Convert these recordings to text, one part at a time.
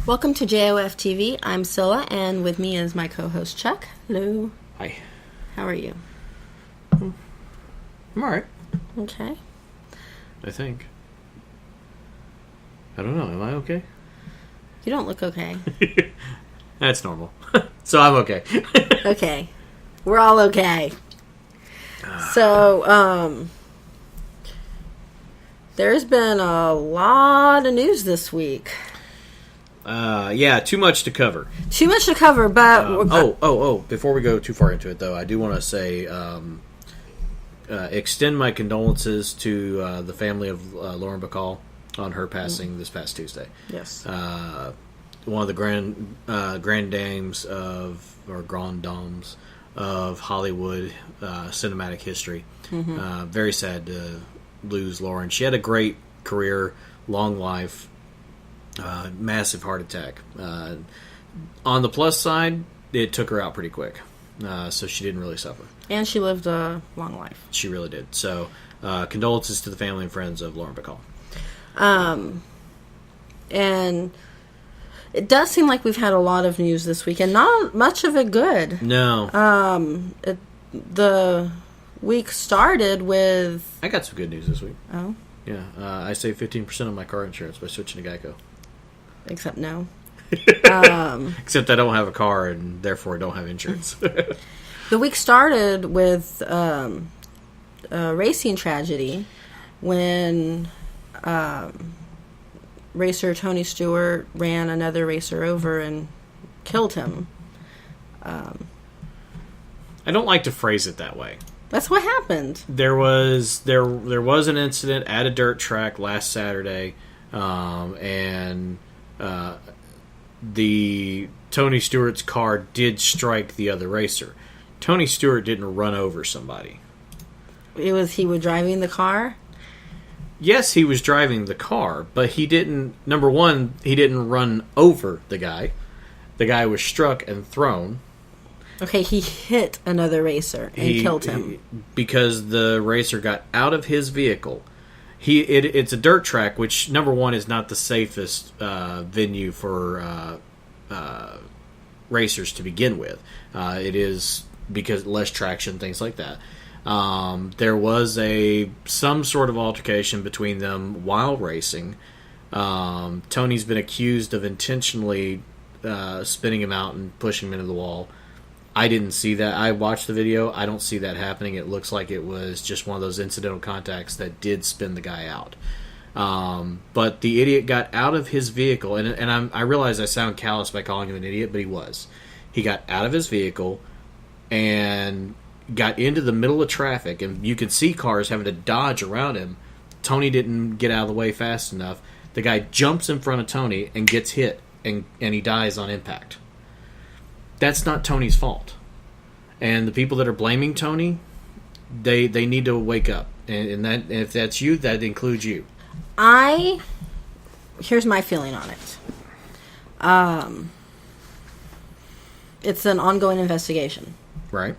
Welcome to JoF TV. I'm Scylla, and with me is my co-host Chuck. Hello. Hi. How are you? I'm alright. Okay. I think. I don't know. Am I okay? You don't look okay. That's normal. So I'm okay. Okay. We're all okay. So, there's been a lot of news this week. Yeah, too much to cover. Too much to cover, but... Before we go too far into it, though, I do want to say, extend my condolences to the family of Lauren Bacall on her passing this past Tuesday. Yes. One of the grand dames of, or grand dames of Hollywood cinematic history. Mm-hmm. Very sad to lose Lauren. She had a great career, long life, massive heart attack. On the plus side, it took her out pretty quick, so she didn't really suffer. And she lived a long life. She really did. So, condolences to the family and friends of Lauren Bacall. And it does seem like we've had a lot of news this week, and not much of it good. No. The week started with... I got some good news this week. Oh? Yeah. I saved 15% on my car insurance by switching to Geico. Except no. Except I don't have a car, and therefore I don't have insurance. The week started with a racing tragedy when racer Tony Stewart ran another racer over and killed him. I don't like to phrase it that way. That's what happened. There was an incident at a dirt track last Saturday, and the Tony Stewart's car did strike the other racer. Tony Stewart didn't run over somebody. He was driving the car? Yes, he was driving the car, but he didn't... Number one, he didn't run over the guy. The guy was struck and thrown. Okay, he hit another racer and killed him. Because the racer got out of his vehicle. It's a dirt track, which, number one, is not the safest venue for racers to begin with. It is because less traction, things like that. There was some sort of altercation between them while racing. Tony's been accused of intentionally spinning him out and pushing him into the wall. I didn't see that. I watched the video. I don't see that happening. It looks like it was just one of those incidental contacts that did spin the guy out. But the idiot got out of his vehicle, and I realize I sound callous by calling him an idiot, but he was. He got out of his vehicle and got into the middle of traffic, and you could see cars having to dodge around him. Tony didn't get out of the way fast enough. The guy jumps in front of Tony and gets hit, and he dies on impact. That's not Tony's fault. And the people that are blaming Tony, they need to wake up. And that, if that's you, that includes you. Here's my feeling on it. It's an ongoing investigation. Right.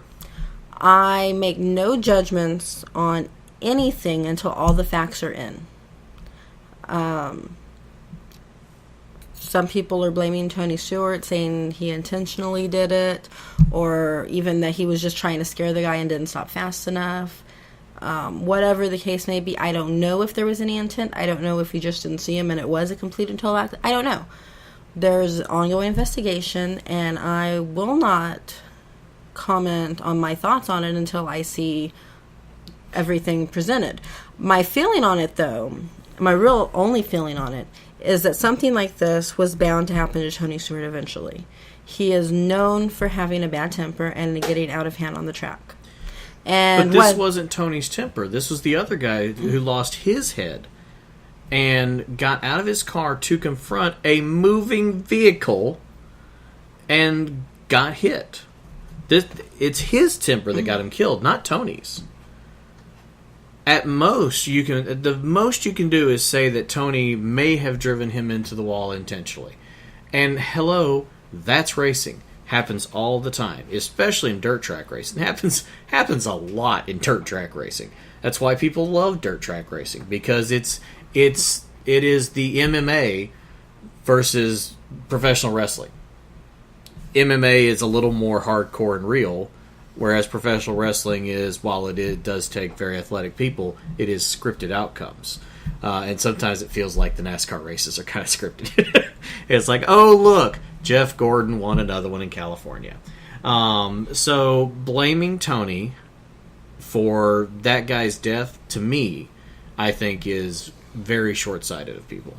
I make no judgments on anything until all the facts are in. Some people are blaming Tony Stewart, saying he intentionally did it, or even that he was just trying to scare the guy and didn't stop fast enough. Whatever the case may be, I don't know if there was any intent. I don't know if he just didn't see him and it was a complete and total accident. I don't know. There's an ongoing investigation, and I will not comment on my thoughts on it until I see everything presented. My feeling on it, though, my real only feeling on it, is that something like this was bound to happen to Tony Stewart eventually. He is known for having a bad temper and getting out of hand on the track. But this wasn't Tony's temper. This was the other guy who lost his head and got out of his car to confront a moving vehicle and got hit. It's his temper that got him killed, not Tony's. At most, the most you can do is say that Tony may have driven him into the wall intentionally. And hello, that's racing. Happens all the time, especially in dirt track racing. Happens a lot in dirt track racing. That's why people love dirt track racing, because it is the MMA versus professional wrestling. MMA is a little more hardcore and real, whereas professional wrestling is, while does take very athletic people, it is scripted outcomes. And sometimes it feels like the NASCAR races are kind of scripted. It's like, oh, look, Jeff Gordon won another one in California. So blaming Tony for that guy's death, to me, I think is very short-sighted of people.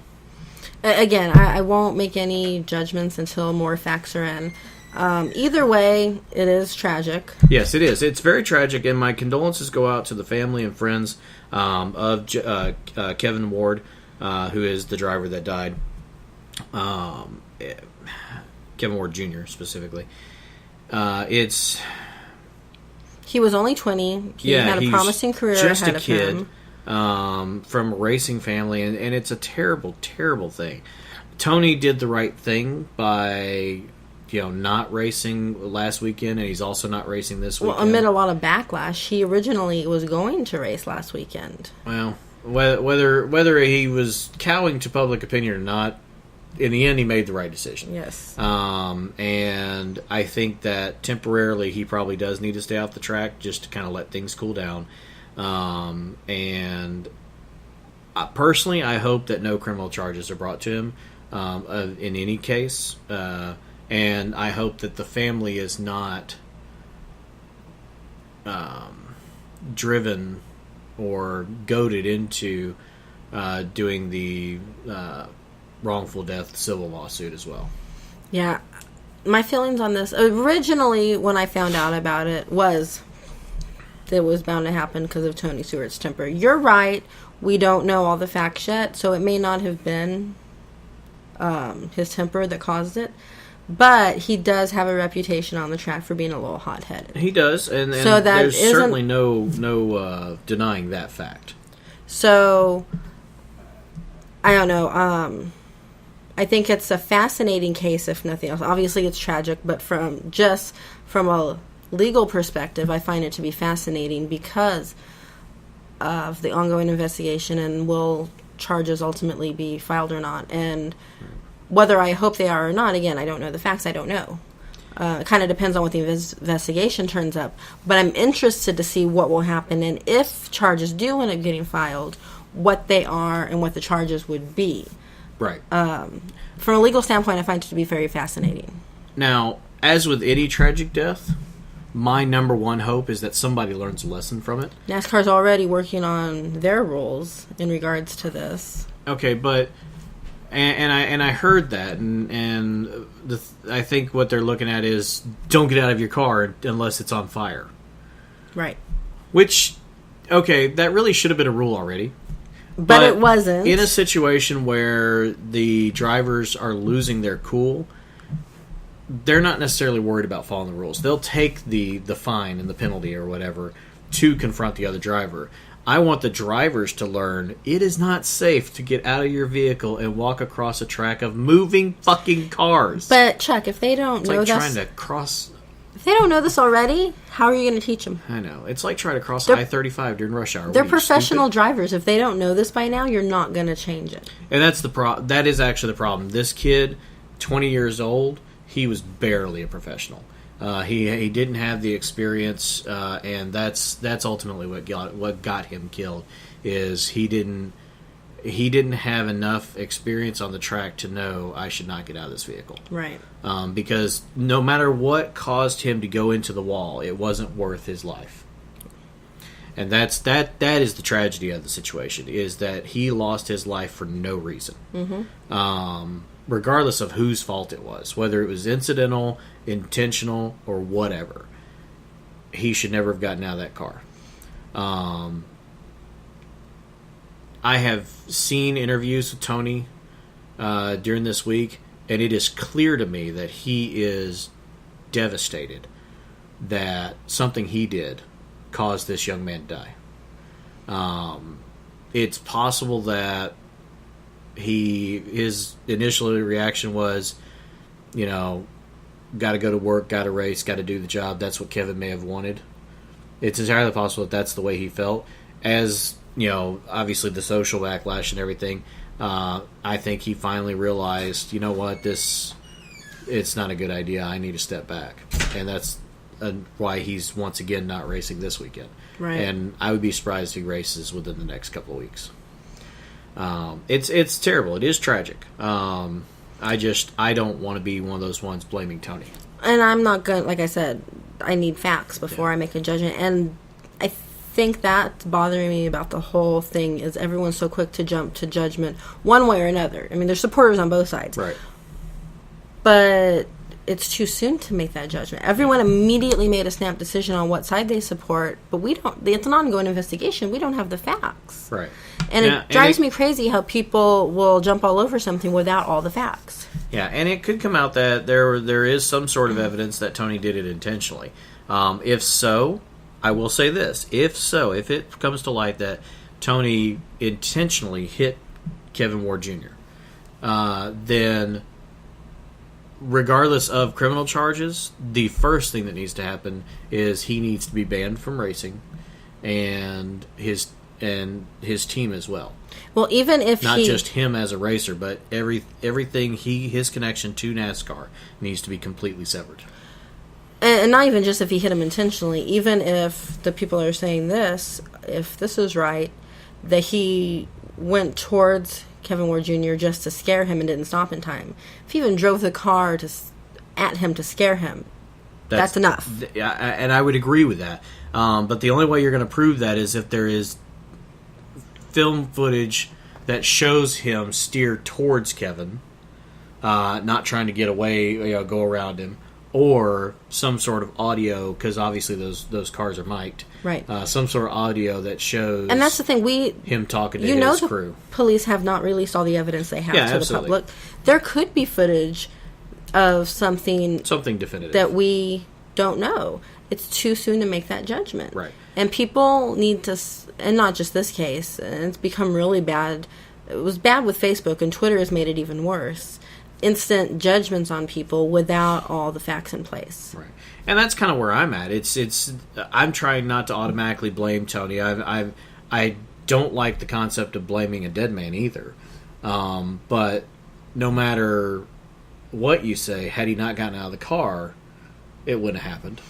Again, I won't make any judgments until more facts are in. Either way, it is tragic. Yes, it is. It's very tragic, and my condolences go out to the family and friends of Kevin Ward, who is the driver that died. Kevin Ward Jr. specifically. He was only 20. He had a promising career just ahead a of kid, him. From a racing family, and it's a terrible, terrible thing. Tony did the right thing by not racing last weekend, and he's also not racing this weekend. Well, amid a lot of backlash, he originally was going to race last weekend. Well, whether he was cowing to public opinion or not, in the end, he made the right decision. Yes. And I think that temporarily he probably does need to stay off the track just to kind of let things cool down. And personally, I hope that no criminal charges are brought to him in any case. And I hope that the family is not driven or goaded into doing the wrongful death civil lawsuit as well. Yeah. My feelings on this, originally when I found out about it, was bound to happen because of Tony Stewart's temper. You're right. We don't know all the facts yet, so it may not have been his temper that caused it. But he does have a reputation on the track for being a little hot-headed. He does, and so there's certainly no denying that fact. So, I don't know. I think it's a fascinating case, if nothing else. Obviously, it's tragic, but from a legal perspective, I find it to be fascinating because of the ongoing investigation and will charges ultimately be filed or not. And whether I hope they are or not, again, I don't know the facts. I don't know. It kind of depends on what the investigation turns up. But I'm interested to see what will happen and if charges do end up getting filed, what they are and what the charges would be. Right. From a legal standpoint, I find it to be very fascinating. Now, as with any tragic death, my number one hope is that somebody learns a lesson from it. NASCAR's already working on their rules in regards to this. Okay, but and I heard that, and I think what they're looking at is don't get out of your car unless it's on fire. Right. Which, okay, that really should have been a rule already. But it wasn't. In a situation where the drivers are losing their cool, they're not necessarily worried about following the rules. They'll take the fine and the penalty or whatever to confront the other driver. I want the drivers to learn it is not safe to get out of your vehicle and walk across a track of moving fucking cars. But Chuck, if they don't know this, trying to cross. If they don't know this already, how are you going to teach them? I know. It's like trying to cross I-35 during rush hour. They're professional drivers. If they don't know this by now, you're not going to change it. And that's that is actually the problem. This kid, 20 years old, he was barely a professional. He didn't have the experience, and that's ultimately what got him killed. Is he didn't have enough experience on the track to know I should not get out of this vehicle. Right. Because no matter what caused him to go into the wall, it wasn't worth his life. And that is the tragedy of the situation, is that he lost his life for no reason. Mm-hmm. Regardless of whose fault it was, whether it was incidental, intentional, or whatever. He should never have gotten out of that car. I have seen interviews with Tony during this week, and it is clear to me that he is devastated that something he did caused this young man to die. It's possible that his initial reaction was, got to go to work, got to race, got to do the job. That's what Kevin may have wanted. It's entirely possible that that's the way he felt. As, obviously the social backlash and everything, I think he finally realized, you know what, it's not a good idea. I need to step back. And that's why he's once again not racing this weekend. Right. And I would be surprised if he races within the next couple of weeks. It's terrible. It is tragic. I don't want to be one of those ones blaming Tony. And I'm not going to, like I said, I need facts before I make a judgment. And I think that's bothering me about the whole thing is everyone's so quick to jump to judgment one way or another. I mean, there's supporters on both sides. Right. But it's too soon to make that judgment. Everyone immediately made a snap decision on what side they support, but we don't. It's an ongoing investigation. We don't have the facts. Right. And it drives me crazy how people will jump all over something without all the facts. Yeah, and it could come out that there is some sort of evidence that Tony did it intentionally. If so, I will say this. If it comes to light that Tony intentionally hit Kevin Ward Jr., then regardless of criminal charges, the first thing that needs to happen is he needs to be banned from racing, and his team as well. Well, even if not just him as a racer, but everything his connection to NASCAR needs to be completely severed. And not even just if he hit him intentionally, even if the people are saying this, if this is right, that he went towards Kevin Ward Jr. just to scare him and didn't stop in time. If he even drove the car at him to scare him, that's enough. And I would agree with that. But the only way you're going to prove that is if there is film footage that shows him steer towards Kevin, not trying to get away, go around him, or some sort of audio, because obviously those cars are mic'd. Right. Some sort of audio that shows. And that's the thing, him talking to his crew. Police have not released all the evidence they have to absolutely. the public. There could be footage of something definitive that we don't know. It's too soon to make that judgment. Right. And people need to, and not just this case, and it's become really bad. It was bad with Facebook, and Twitter has made it even worse. Instant judgments on people without all the facts in place. Right. And that's kind of where I'm at. I'm trying not to automatically blame Tony. I don't like the concept of blaming a dead man either. But no matter what you say, had he not gotten out of the car, it wouldn't have happened.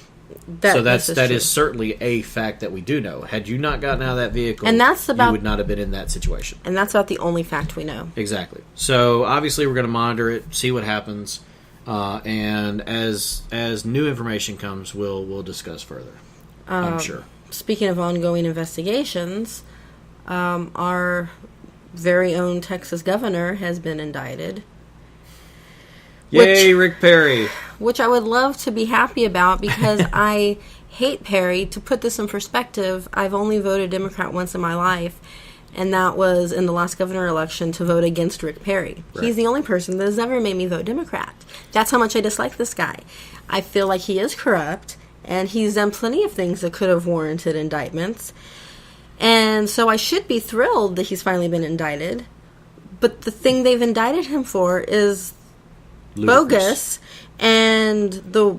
That is certainly a fact that we do know. Had you not gotten out of that vehicle, and you would not have been in that situation. And that's about the only fact we know. Exactly. So obviously we're going to monitor it, see what happens, and as new information comes, we'll discuss further. I'm sure. Speaking of ongoing investigations, our very own Texas governor has been indicted. Yay, Rick Perry. Which I would love to be happy about because I hate Perry. To put this in perspective, I've only voted Democrat once in my life, and that was in the last governor election to vote against Rick Perry. Right. He's the only person that has ever made me vote Democrat. That's how much I dislike this guy. I feel like he is corrupt, and he's done plenty of things that could have warranted indictments. And so I should be thrilled that he's finally been indicted. But the thing they've indicted him for is bogus, and the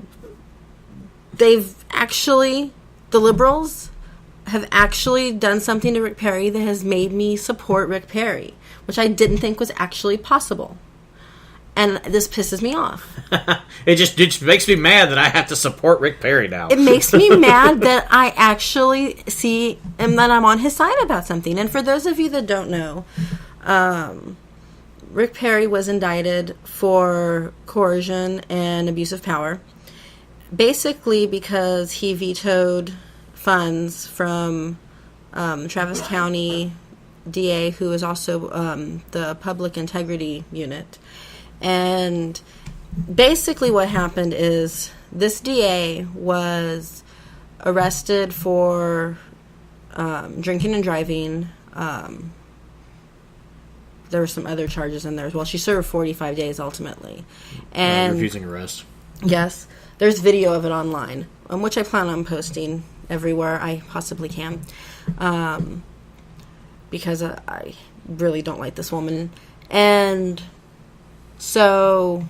liberals have actually done something to Rick Perry that has made me support Rick Perry, which I didn't think was actually possible. And this pisses me off. It just makes me mad that I have to support Rick Perry now. It makes me mad that I actually see and that I'm on his side about something. And for those of you that don't know, Rick Perry was indicted for coercion and abuse of power, basically because he vetoed funds from Travis County DA, who is also the Public Integrity Unit. And basically what happened is this DA was arrested for drinking and driving. There were some other charges in there as well. She served 45 days ultimately. And refusing arrest. Yes. There's video of it online, which I plan on posting everywhere I possibly can. Because I really don't like this woman. And so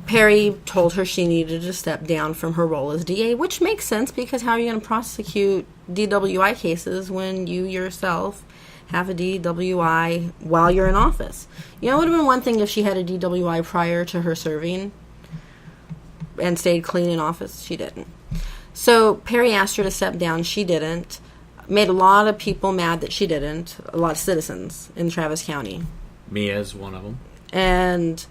Perry told her she needed to step down from her role as DA, which makes sense because how are you going to prosecute DWI cases when you yourself have a DWI while you're in office. You know, it would have been one thing if she had a DWI prior to her serving and stayed clean in office. She didn't. So Perry asked her to step down. She didn't. Made a lot of people mad that she didn't. A lot of citizens in Travis County. Me as one of them. And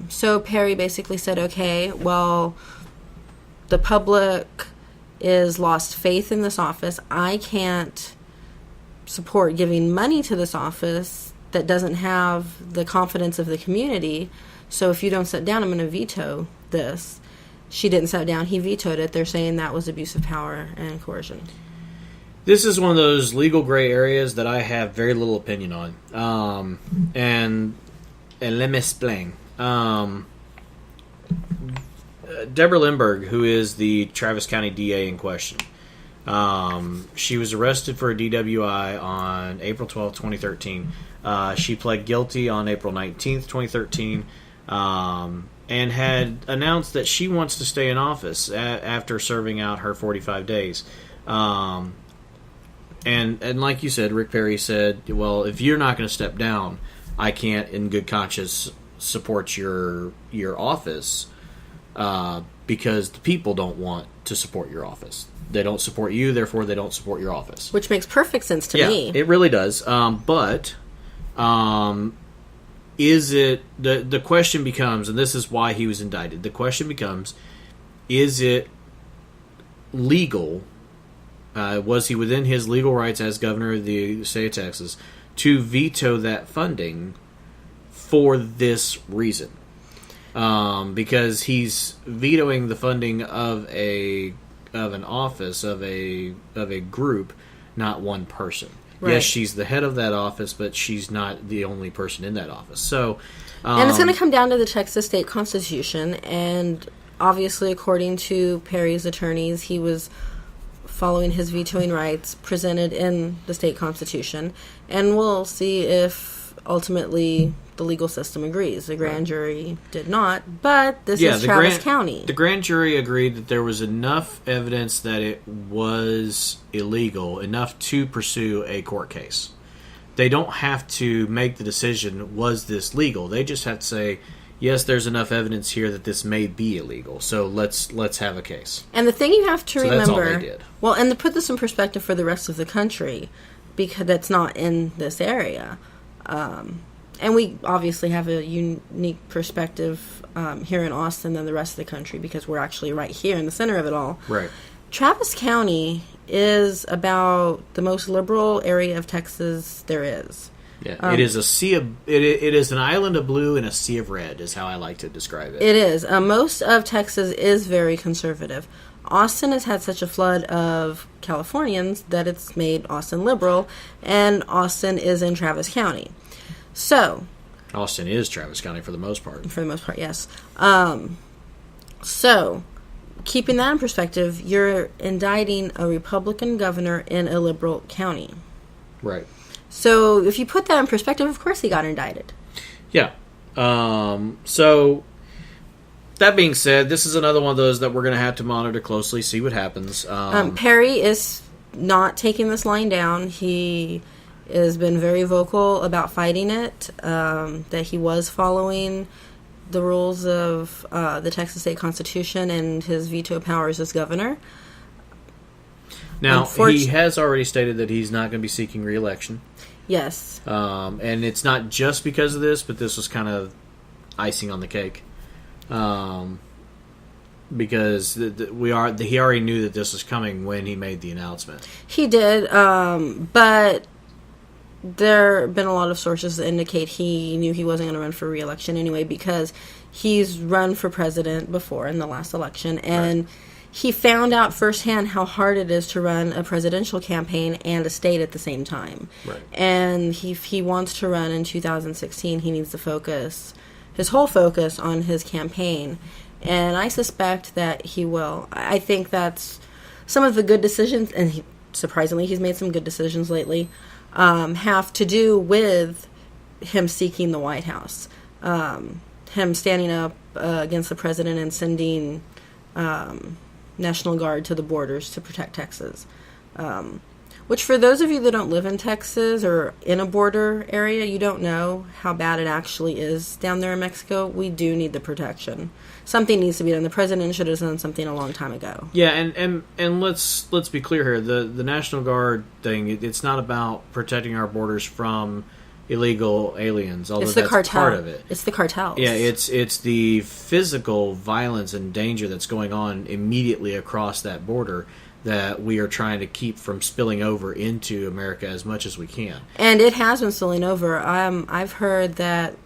so Perry basically said, okay, well, the public is lost faith in this office. I can't support giving money to this office that doesn't have the confidence of the community. So if you don't sit down, I'm going to veto this. She didn't sit down. He vetoed it. They're saying that was abuse of power and coercion. This is one of those legal gray areas that I have very little opinion on. And let me explain. Deborah Lindbergh, who is the Travis County DA in question, she was arrested for a DWI on April 12, 2013. She pled guilty on April 19th, 2013, and had announced that she wants to stay in office after serving out her 45 days. And like you said, Rick Perry said, well, if you're not going to step down, I can't in good conscience support your office because the people don't want to support your office. They don't support you, therefore they don't support your office. Which makes perfect sense to me. Yeah, it really does. But is it... The question becomes, and this is why he was indicted, the question becomes, is it legal... was he within his legal rights as governor of the state of Texas to veto that funding for this reason? Because he's vetoing the funding of an office of a group, not one person. Right. Yes, she's the head of that office, but she's not the only person in that office. So, and it's going to come down to the Texas state constitution, and obviously, according to Perry's attorneys, he was following his vetoing rights presented in the state constitution, and we'll see if ultimately the legal system agrees. The grand jury did not, but this is Travis County. The grand jury agreed that there was enough evidence that it was illegal, enough to pursue a court case. They don't have to make the decision, was this legal? They just have to say, yes, there's enough evidence here that this may be illegal, so let's have a case. And the thing you have to remember... that's all they did. Well, and to put this in perspective for the rest of the country, because that's not in this area, and we obviously have a unique perspective here in Austin than the rest of the country, because we're actually right here in the center of it all. Right. Travis County is about the most liberal area of Texas there is. Yeah, it is a sea of it is an island of blue and a sea of red, is how I like to describe it. It is. Most of Texas is very conservative. Austin has had such a flood of Californians that it's made Austin liberal, and Austin is in Travis County. So, Austin is Travis County for the most part. For the most part, yes. So, keeping that in perspective, you're indicting a Republican governor in a liberal county. Right. So, if you put that in perspective, of course he got indicted. Yeah. So, that being said, this is another one of those that we're going to have to monitor closely, see what happens. Perry is not taking this line down. He has been very vocal about fighting it, that he was following the rules of the Texas State Constitution and his veto powers as governor. Now, he has already stated that he's not going to be seeking re-election. Yes. And it's not just because of this, but this was kind of icing on the cake. Because he already knew that this was coming when he made the announcement. He did, but there have been a lot of sources that indicate he knew he wasn't going to run for re-election anyway, because he's run for president before in the last election, and he found out firsthand how hard it is to run a presidential campaign and a state at the same time. Right. And if he wants to run in 2016, he needs to focus his whole focus on his campaign, and I suspect that he will. I think that's some of the good decisions, and surprisingly, he's made some good decisions lately, have to do with him seeking the White House, him standing up against the president and sending National Guard to the borders to protect Texas. Which, for those of you that don't live in Texas or in a border area, you don't know how bad it actually is down there in Mexico. We do need the protection. Something needs to be done. The president should have done something a long time ago. Yeah, and let's be clear here. The National Guard thing, it's not about protecting our borders from illegal aliens, although It's the that's cartel. part of it. It's the cartels. Yeah, it's the physical violence and danger that's going on immediately across that border that we are trying to keep from spilling over into America as much as we can. And it has been spilling over. I've heard that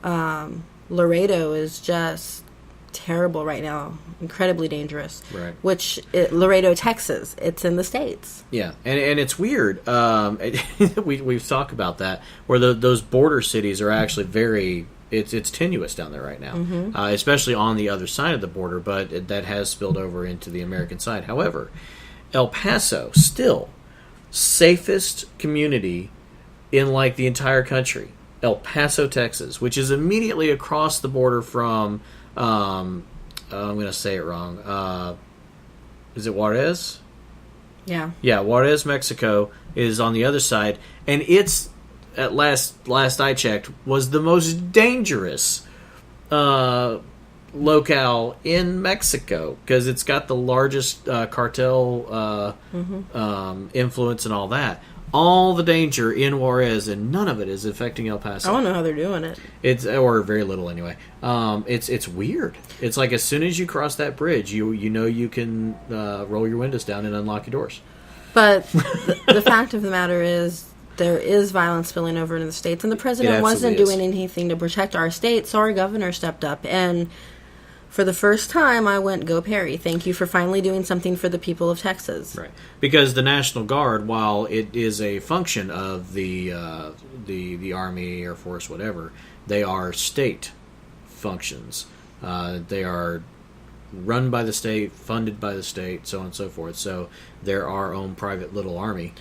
Laredo is just terrible right now, incredibly dangerous. Right. Laredo, Texas, it's in the States. Yeah, and it's weird. We've talked about that, where those border cities are actually very... It's tenuous down there right now, especially on the other side of the border, but that has spilled over into the American side. However, El Paso, still, safest community in like the entire country. El Paso, Texas, which is immediately across the border from, I'm going to say it wrong, is it Juarez? Yeah. Yeah, Juarez, Mexico is on the other side, and it's, at last I checked, was the most dangerous locale in Mexico because it's got the largest cartel influence and all that. All the danger in Juarez, and none of it is affecting El Paso. I don't know how they're doing it. Or very little anyway. It's weird. It's like as soon as you cross that bridge, you know you can roll your windows down and unlock your doors. But the fact of the matter is, there is violence spilling over into the states, and the president wasn't doing anything to protect our state, so our governor stepped up. And for the first time, I went, "Go Perry! Thank you for finally doing something for the people of Texas." Right, because the National Guard, while it is a function of the Army, Air Force, whatever, they are state functions. They are run by the state, funded by the state, so on and so forth. So they're our own private little army.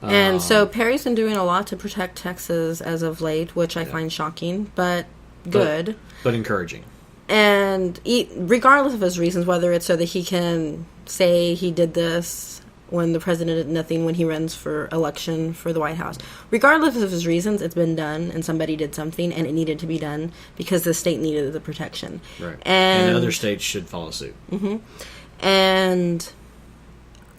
And so Perry's been doing a lot to protect Texas as of late, which I find shocking, but good. But encouraging. And regardless of his reasons, whether it's so that he can say he did this when the president did nothing when he runs for election for the White House. Regardless of his reasons, it's been done, and somebody did something, and it needed to be done because the state needed the protection. Right. And other states should follow suit. Mm-hmm. And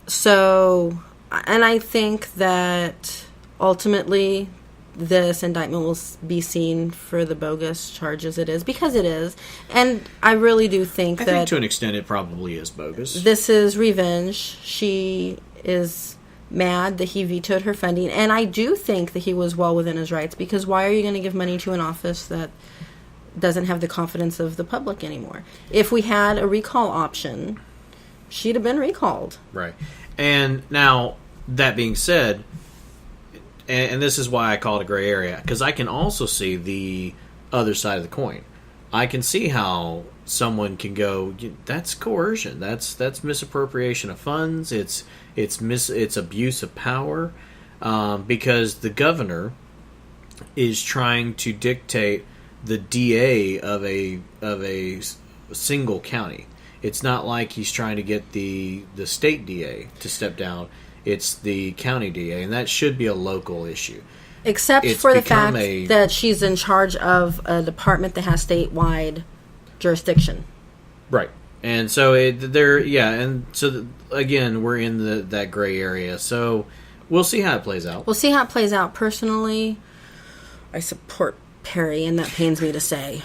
so... And I think that ultimately this indictment will be seen for the bogus charges it is, because it is. And I really do think I think to an extent it probably is bogus. This is revenge. She is mad that he vetoed her funding. And I do think that he was well within his rights, because why are you going to give money to an office that doesn't have the confidence of the public anymore? If we had a recall option, she'd have been recalled. Right. And now, that being said, and this is why I call it a gray area, because I can also see the other side of the coin. I can see how someone can go, that's coercion, that's misappropriation of funds, it's abuse of power, because the governor is trying to dictate the DA of a single county. It's not like he's trying to get the state DA to step down. It's the county DA, and that should be a local issue. Except for the fact that she's in charge of a department that has statewide jurisdiction. Right. And so again, we're in that gray area. So we'll see how it plays out. We'll see how it plays out. Personally, I support Perry, and that pains me to say.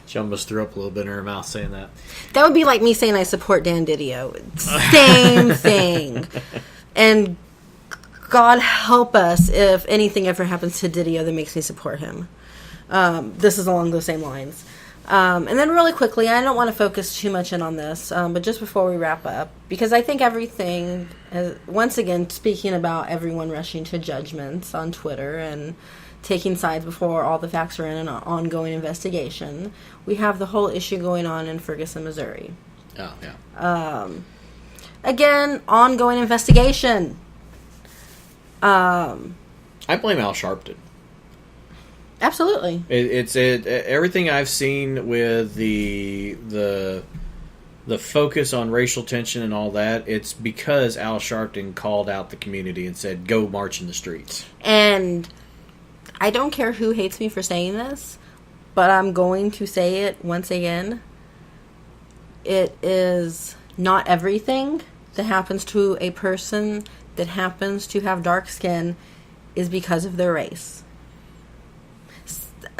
She almost threw up a little bit in her mouth saying that. That would be like me saying I support Dan Didio. Same thing. And God help us if anything ever happens to Didio that makes me support him. This is along those same lines. And then really quickly, I don't want to focus too much in on this, but just before we wrap up, because I think everything, once again, speaking about everyone rushing to judgments on Twitter and taking sides before all the facts are in an ongoing investigation, we have the whole issue going on in Ferguson, Missouri. Oh, yeah. Again, ongoing investigation. I blame Al Sharpton. Absolutely. It's everything I've seen with the the focus on racial tension and all that, it's because Al Sharpton called out the community and said, go march in the streets. And I don't care who hates me for saying this, but I'm going to say it once again. It is not everything that happens to a person that happens to have dark skin is because of their race.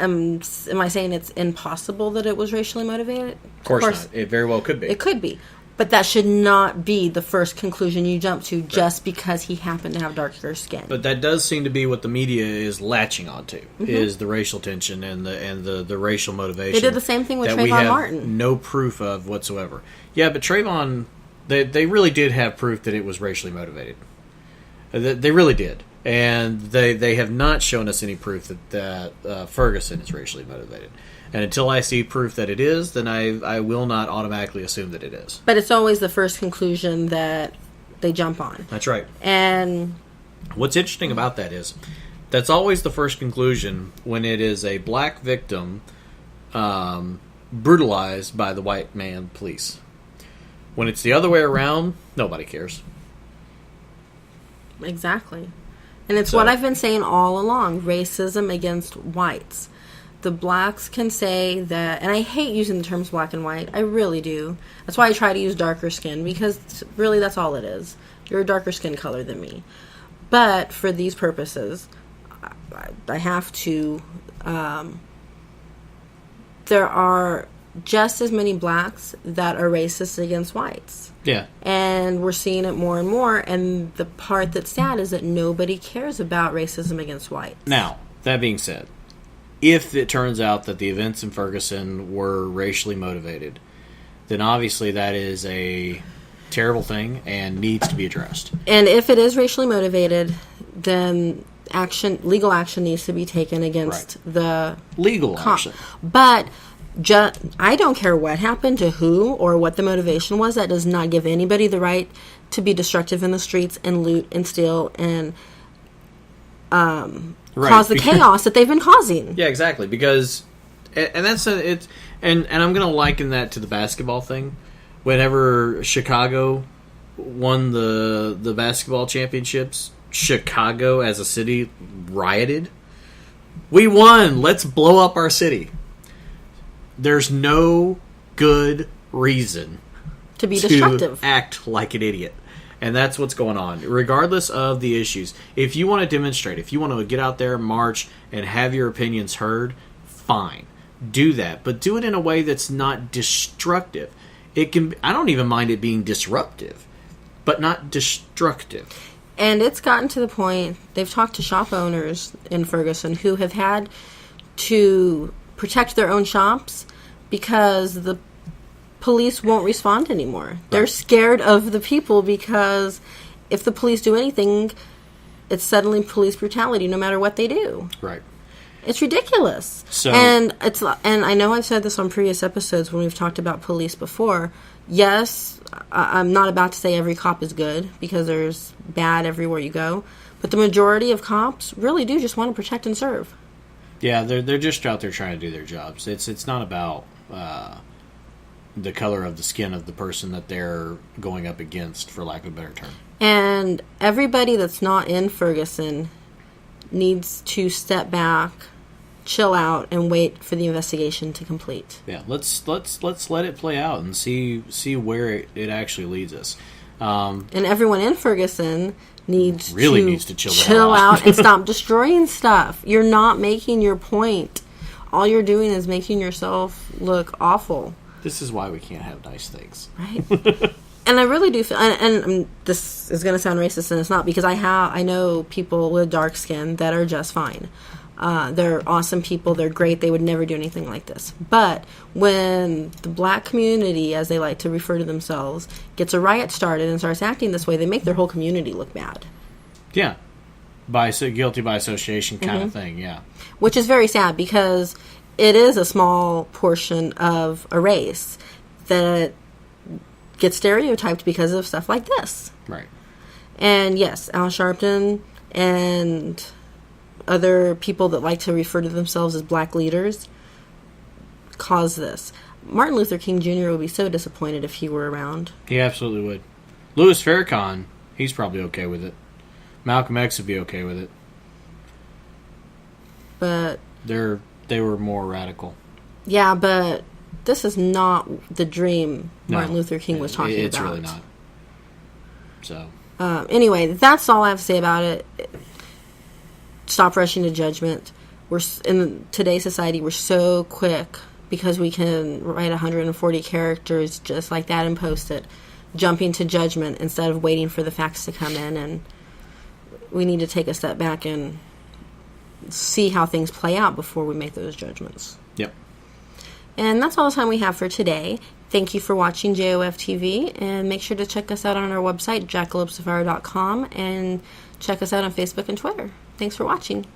Am I saying it's impossible that it was racially motivated? Of course not. It very well could be. It could be. But that should not be the first conclusion you jump to just because he happened to have darker skin. But that does seem to be what the media is latching onto, is the racial tension and the racial motivation. They did the same thing with that Trayvon we have Martin. No proof of whatsoever. Yeah, but Trayvon, they really did have proof that it was racially motivated. They really did. And they have not shown us any proof that Ferguson is racially motivated. And until I see proof that it is, then I will not automatically assume that it is. But it's always the first conclusion that they jump on. That's right. And what's interesting about that is that's always the first conclusion when it is a black victim brutalized by the white man police. When it's the other way around, nobody cares. Exactly. And it's what I've been saying all along, racism against whites. The blacks can say that, and I hate using the terms black and white. I really do. That's why I try to use darker skin, because really that's all it is. You're a darker skin color than me. But for these purposes, I have to, there are just as many blacks that are racist against whites. Yeah. And we're seeing it more and more, and the part that's sad is that nobody cares about racism against whites. Now, that being said, if it turns out that the events in Ferguson were racially motivated, then obviously that is a terrible thing and needs to be addressed. And if it is racially motivated, then legal action needs to be taken against the legal action. But I don't care what happened to who or what the motivation was. That does not give anybody the right to be destructive in the streets and loot and steal and cause the chaos that they've been causing. Yeah, exactly. Because, and that's it's, and I'm going to liken that to the basketball thing. Whenever Chicago won the basketball championships, Chicago as a city rioted. We won. Let's blow up our city. There's no good reason to be destructive, to act like an idiot. And that's what's going on. Regardless of the issues, if you want to demonstrate, if you want to get out there, march, and have your opinions heard, fine. Do that. But do it in a way that's not destructive. I don't even mind it being disruptive, but not destructive. And it's gotten to the point, they've talked to shop owners in Ferguson who have had to protect their own shops because the police won't respond anymore. Right. They're scared of the people because if the police do anything, it's suddenly police brutality no matter what they do. Right. It's ridiculous. And I know I've said this on previous episodes when we've talked about police before. Yes, I'm not about to say every cop is good because there's bad everywhere you go, but the majority of cops really do just want to protect and serve. Yeah, they're just out there trying to do their jobs. It's not about the color of the skin of the person that they're going up against, for lack of a better term. And everybody that's not in Ferguson needs to step back, chill out, and wait for the investigation to complete. Yeah, let's let it play out and see where it actually leads us. And everyone in Ferguson needs to chill out and stop destroying stuff. You're not making your point. All you're doing is making yourself look awful. This is why we can't have nice things. Right. And I really do feel, and this is going to sound racist, and it's not, because I know people with dark skin that are just fine. They're awesome people. They're great. They would never do anything like this. But when the black community, as they like to refer to themselves, gets a riot started and starts acting this way, they make their whole community look bad. Yeah. Guilty by association kind of thing, yeah. Which is very sad because it is a small portion of a race that gets stereotyped because of stuff like this. Right. And yes, Al Sharpton and other people that like to refer to themselves as black leaders cause this. Martin Luther King Jr. would be so disappointed if he were around. He absolutely would. Louis Farrakhan, he's probably okay with it. Malcolm X would be okay with it. But they were more radical. Yeah, but this is not the dream Martin Luther King was talking about. It's really not. So. Anyway, that's all I have to say about it. Stop rushing to judgment. We're in today's society. We're so quick because we can write 140 characters just like that and post it, jumping to judgment instead of waiting for the facts to come in. And we need to take a step back and see how things play out before we make those judgments. Yep. And that's all the time we have for today. Thank you for watching JoF TV, and make sure to check us out on our website, jackalopesafari.com, and check us out on Facebook and Twitter. Thanks for watching.